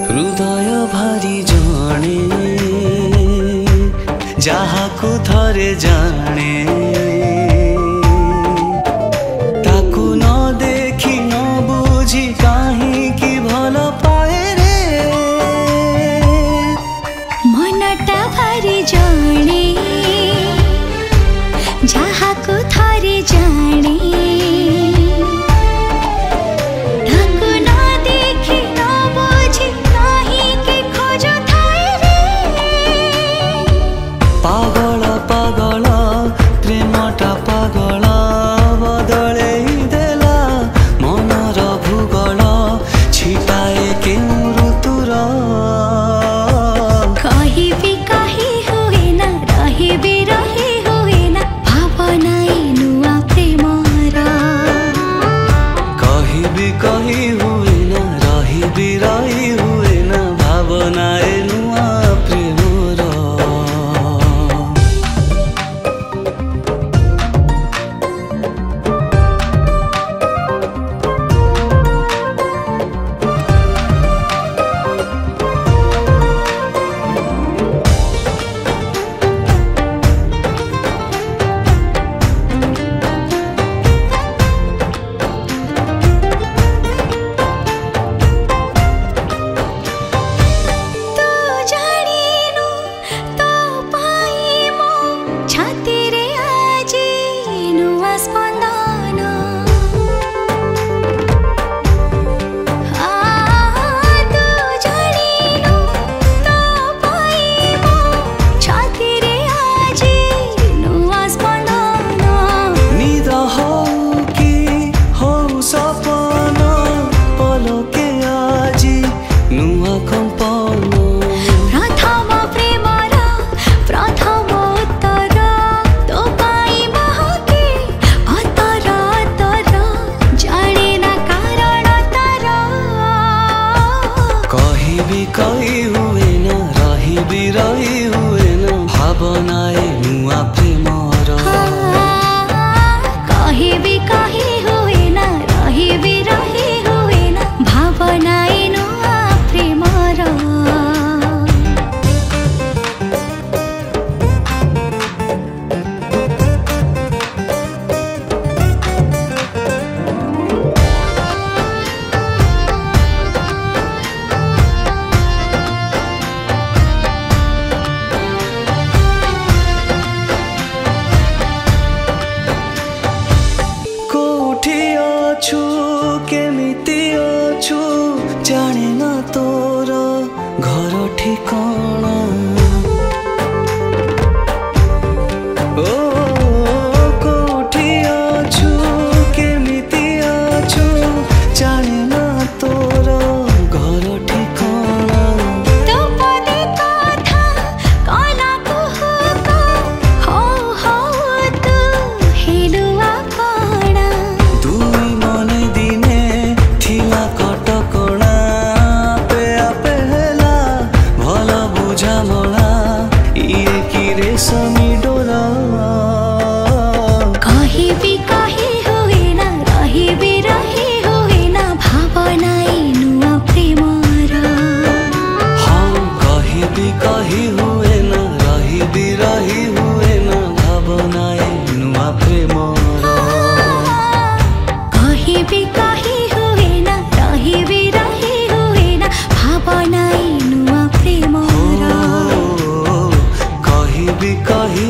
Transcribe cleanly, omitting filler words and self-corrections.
हृदय भारी जाने जाहाकु थरे जाने ताकु न देखी न बुझी काहीं की भल पाए रे मनटा भारी जाने जाहाकु थरे जाने कही हुए ना रही भी रही हुए ना भावनाए नुआ प्रेमर कही हुए ना रही भी रही हुए ना भावनाए नुआ प्रेमर कही भी कही हुए ना रही भी रही हुए ना भावनाए नुआ प्रेमर अछु केमिति अछु जाने ना तोर घर ठिकाना ओ कोठी अछु केमिति अछु जाने ना तोर घर ठिकाना तो पदे कथा कला कुहुक हो हो तू हेलुआ कणा समी डोरा कही भी कही हुए ना रही भी रही हुए ना भावनाए नुआ प्रेमर हाँ कही भी कही हुए ना रही भी रही हुए ना भावनाए नुआ प्रेमर कही भी कही हुए ना रही भी रही हुए ना भावनाए नुआ प्रेमर कही भी कही